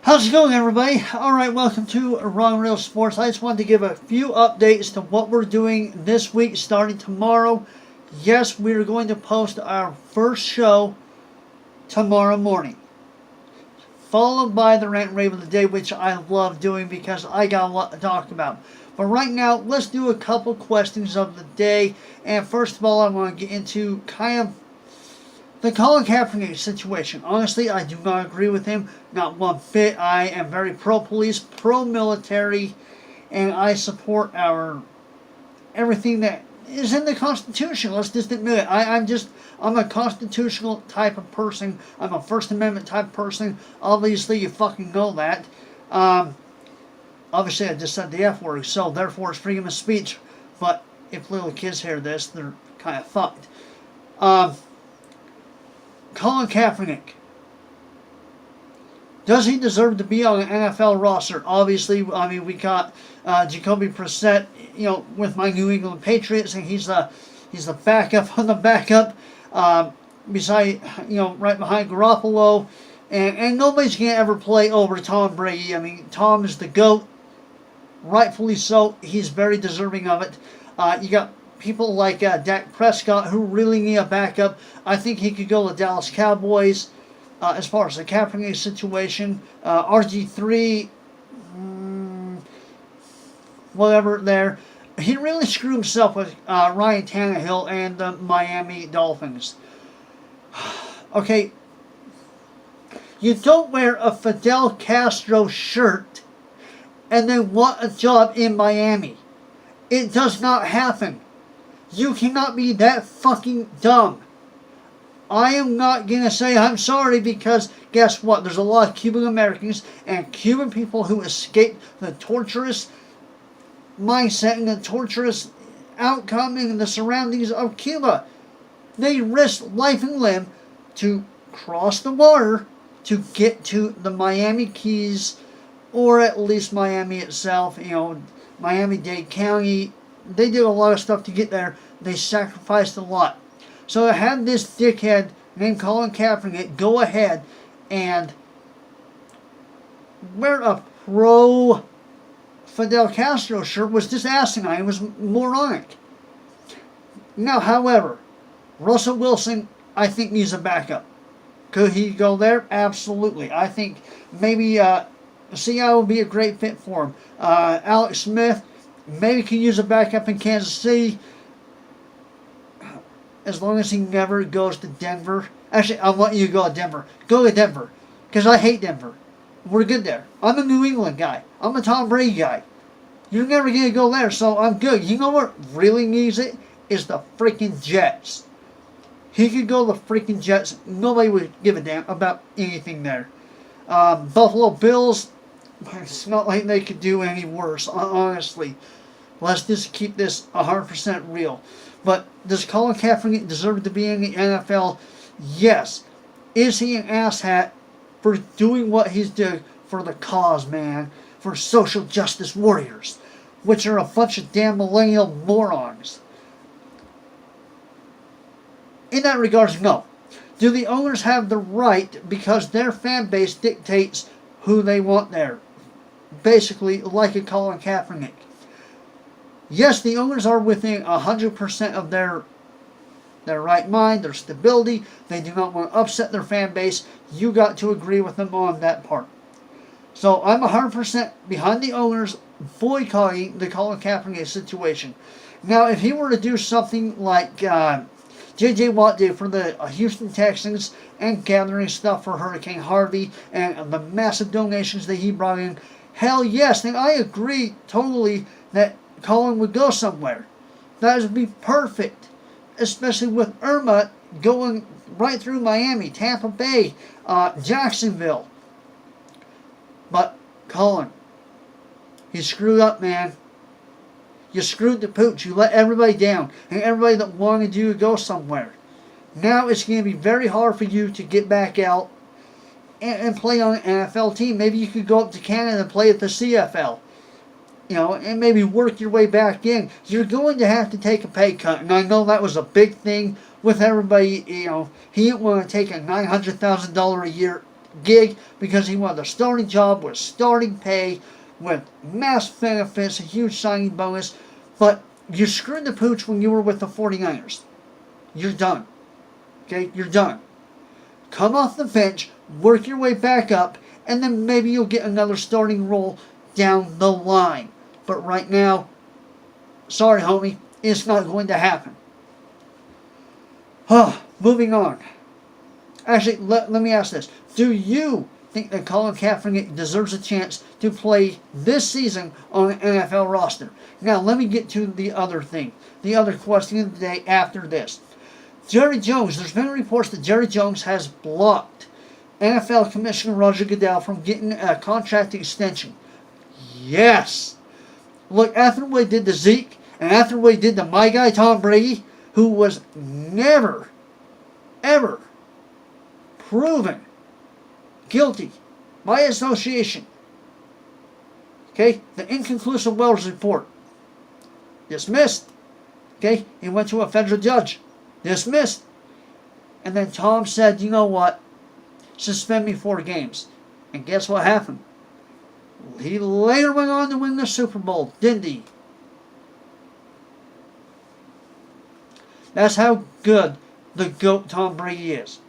How's it going, everybody? Alright, welcome to Wrong Real Sports. I just wanted to give a few updates to what we're doing this week starting tomorrow. Yes, we are going to post our first show tomorrow morning, followed by the rant and rave of the day, which I love doing because I got a lot to talk about. But right now, let's do a couple questions of the day. And first of all, I want to get into kind of the Colin Kaepernick situation. Honestly, I do not agree with him, not one bit. I am very pro-police, pro-military, and I support everything that is in the Constitution. Let's just admit it. I'm a constitutional type of person. I'm a First Amendment type of person. Obviously, you fucking know that. Obviously, I just said the F word, so therefore it's freedom of speech. But if little kids hear this, they're kind of fucked. Colin Kaepernick. Does he deserve to be on an NFL roster? Obviously, I mean, we got Jacoby Brissett, with my New England Patriots, and he's the backup on the backup, beside, right behind Garoppolo, and nobody's gonna ever play over Tom Brady. I mean, Tom is the GOAT, rightfully so. He's very deserving of it. You got people like Dak Prescott who really need a backup. I think he could go to Dallas Cowboys. As far as the Kaepernick situation, RG3, whatever there, he really screwed himself with Ryan Tannehill and the Miami Dolphins. Okay, you don't wear a Fidel Castro shirt and then want a job in Miami. It does not happen. You cannot be that fucking dumb. I am not going to say I'm sorry because guess what? There's a lot of Cuban Americans and Cuban people who escaped the torturous mindset and the torturous outcome and the surroundings of Cuba. They risked life and limb to cross the water to get to the Miami Keys, or at least Miami itself, Miami-Dade County. They did a lot of stuff to get there. They sacrificed a lot. So to have this dickhead named Colin Kaepernick go ahead and wear a pro-Fidel Castro shirt was just asinine. It was moronic. Now, however, Russell Wilson, I think, needs a backup. Could he go there? Absolutely. I think maybe Seattle would be a great fit for him. Alex Smith maybe can use a backup in Kansas City, as long as he never goes to Denver. Actually, I want you to go to Denver. Go to Denver, because I hate Denver. We're good there. I'm a New England guy. I'm a Tom Brady guy. You're never going to go there, so I'm good. You know what really needs it? Is the freaking Jets. He could go to the freaking Jets. Nobody would give a damn about anything there. Buffalo Bills, it's not like they could do any worse, honestly. Let's just keep this 100% real. But does Colin Kaepernick deserve to be in the NFL? Yes. Is he an asshat for doing what he's doing for the cause, man? For social justice warriors, which are a bunch of damn millennial morons. In that regards, no. Do the owners have the right, because their fan base dictates who they want there? Basically, like a Colin Kaepernick. Yes, the owners are within 100% of their right mind, their stability. They do not want to upset their fan base. You got to agree with them on that part. So I'm 100% behind the owners boycotting the Colin Kaepernick situation. Now, if he were to do something like J.J. Watt did for the Houston Texans and gathering stuff for Hurricane Harvey and the massive donations that he brought in, hell yes, then I agree totally that Colin would go somewhere. That would be perfect. Especially with Irma going right through Miami, Tampa Bay, Jacksonville. But Colin, you screwed up, man. You screwed the pooch. You let everybody down. And everybody that wanted you to go somewhere. Now it's going to be very hard for you to get back out and play on an NFL team. Maybe you could go up to Canada and play at the CFL. And maybe work your way back in. You're going to have to take a pay cut. And I know that was a big thing with everybody. He didn't want to take a $900,000 a year gig because he wanted a starting job with starting pay, with massive benefits, a huge signing bonus. But you screwed the pooch when you were with the 49ers. You're done. Okay? You're done. Come off the bench, work your way back up, and then maybe you'll get another starting role down the line. But right now, sorry, homie, it's not going to happen. Moving on. Actually, let me ask this. Do you think that Colin Kaepernick deserves a chance to play this season on an NFL roster? Now, let me get to the other thing. The other question of the day after this. Jerry Jones. There's been reports that Jerry Jones has blocked NFL Commissioner Roger Goodell from getting a contract extension. Yes. Look, after what he did to Zeke, and after what he did to my guy Tom Brady, who was never, ever proven guilty by association. Okay? The inconclusive Wells report. Dismissed. Okay? He went to a federal judge. Dismissed. And then Tom said, you know what? Suspend me 4 games. And guess what happened? He later went on to win the Super Bowl, didn't he? That's how good the GOAT Tom Brady is.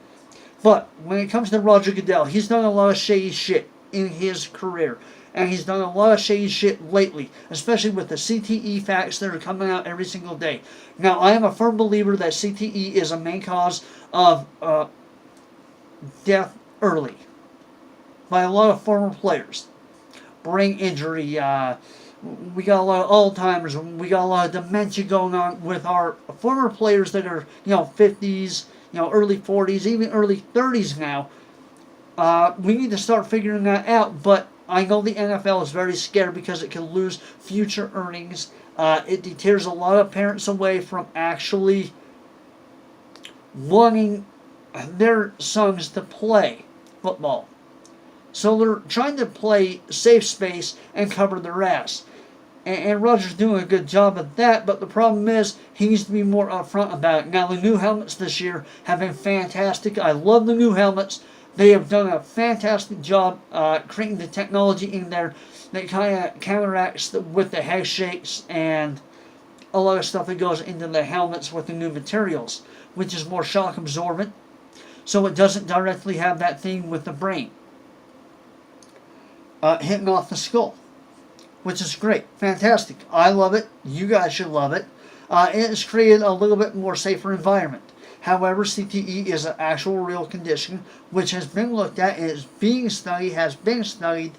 But when it comes to Roger Goodell, he's done a lot of shady shit in his career. And he's done a lot of shady shit lately, especially with the CTE facts that are coming out every single day. Now, I am a firm believer that CTE is a main cause of death early by a lot of former players. Brain injury, we got a lot of Alzheimer's, we got a lot of dementia going on with our former players that are, 50s, early 40s, even early 30s now. We need to start figuring that out, but I know the NFL is very scared because it can lose future earnings. It deters a lot of parents away from actually wanting their sons to play football. So they're trying to play safe space and cover their ass. And Roger's doing a good job of that, but the problem is he needs to be more upfront about it. Now, the new helmets this year have been fantastic. I love the new helmets. They have done a fantastic job creating the technology in there that kind of counteracts with the head shakes and a lot of stuff that goes into the helmets with the new materials, which is more shock absorbent, so it doesn't directly have that thing with the brain hitting off the skull, which is great, fantastic. I love it. You guys should love it. It has created a little bit more safer environment. However, CTE is an actual real condition which has been looked at and is being studied, has been studied,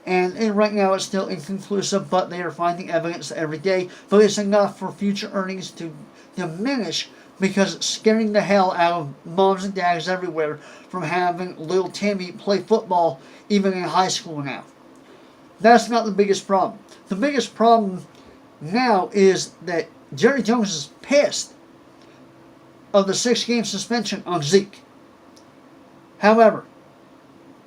and right now it's still inconclusive, but they are finding evidence every day. But it's enough for future earnings to diminish because it's scaring the hell out of moms and dads everywhere from having little Timmy play football even in high school now. That's not the biggest problem. The biggest problem now is that Jerry Jones is pissed of the 6-game suspension on Zeke. However,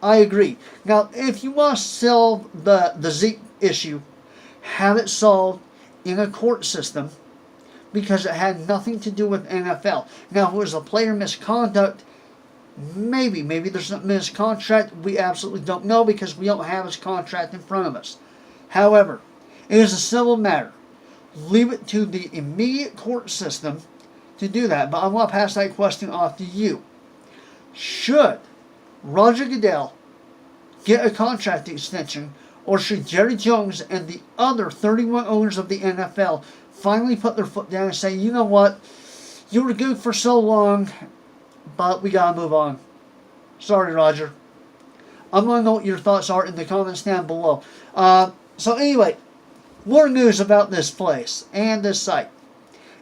I agree. Now, if you want to solve the Zeke issue, have it solved in a court system because it had nothing to do with NFL. Now, if it was a player misconduct, maybe there's something in his contract. We absolutely don't know because we don't have his contract in front of us. However, it is a civil matter. Leave it to the immediate court system to do that. But I want to pass that question off to you. Should Roger Goodell get a contract extension, or should Jerry Jones and the other 31 owners of the NFL finally put their foot down and say, you know what, you were good for so long, but we gotta move on. Sorry, Roger. I'm gonna know what your thoughts are in the comments down below. So anyway, more news about this place and this site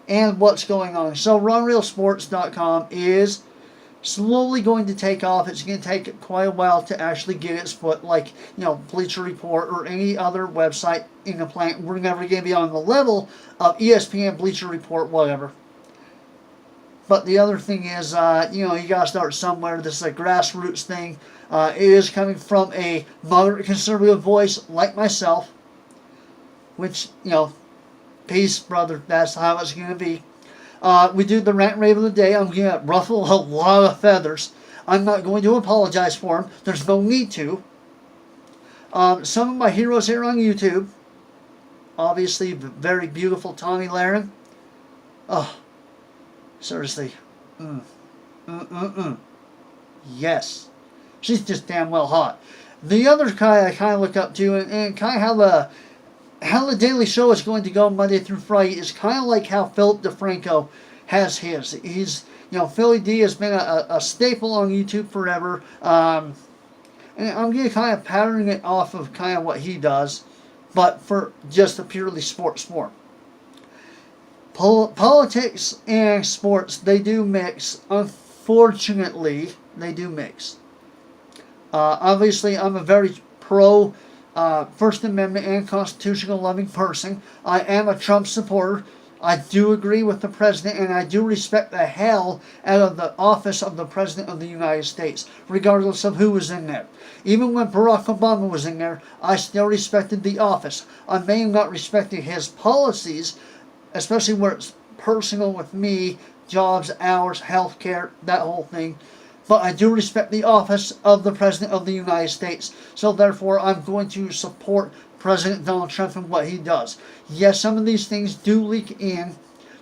and what's going on. So RunRealSports.com is slowly going to take off. It's going to take quite a while to actually get its foot, like, Bleacher Report or any other website in the planet. We're never going to be on the level of ESPN, Bleacher Report, whatever. But the other thing is, you got to start somewhere. This is a grassroots thing. It is coming from a moderate conservative voice like myself, which, peace, brother. That's how it's going to be. We do the rant and rave of the day. I'm going to ruffle a lot of feathers. I'm not going to apologize for them. There's no need to. Some of my heroes here on YouTube. Obviously, very beautiful Tommy Lahren. Oh, seriously. Yes. She's just damn well hot. The other guy I kind of look up to, and kind of how the Daily Show is going to go Monday through Friday is kind of like how Philip DeFranco has his. He's, Philly D has been a staple on YouTube forever. And I'm going to kind of pattern it off of kind of what he does, but for just a purely sports form. Politics and sports, they do mix. Unfortunately, they do mix. Obviously, I'm a very pro First Amendment and constitutional loving person. I am a Trump supporter. I do agree with the president, and I do respect the hell out of the office of the President of the United States, regardless of who was in there. Even when Barack Obama was in there, I still respected the office. I may have not respected his policies, especially where it's personal with me, jobs, hours, health care, that whole thing. But I do respect the office of the President of the United States. So therefore, I'm going to support President Donald Trump and what he does. Yes, some of these things do leak in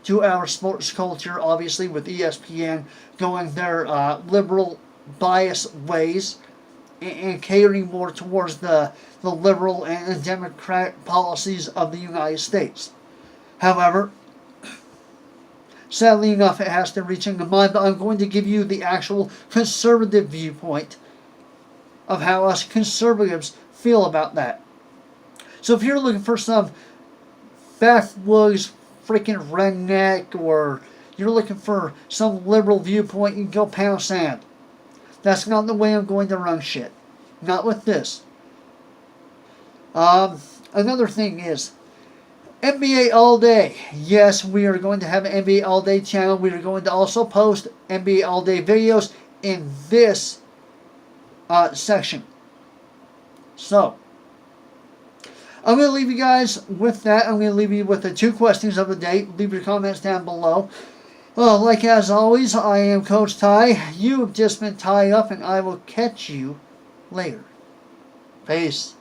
to our sports culture, obviously, with ESPN going their liberal bias ways and catering more towards the liberal and democratic policies of the United States. However, sadly enough, it has to reach into mine, but I'm going to give you the actual conservative viewpoint of how us conservatives feel about that. So if you're looking for some backwoods freaking redneck, or you're looking for some liberal viewpoint, you can go pound sand. That's not the way I'm going to run shit. Not with this. Another thing is, NBA All Day. Yes, we are going to have an NBA All Day channel. We are going to also post NBA All Day videos in this section. So, I'm going to leave you guys with that. I'm going to leave you with the 2 questions of the day. Leave your comments down below. Well, like as always, I am Coach Ty. You have just been tied up, and I will catch you later. Peace.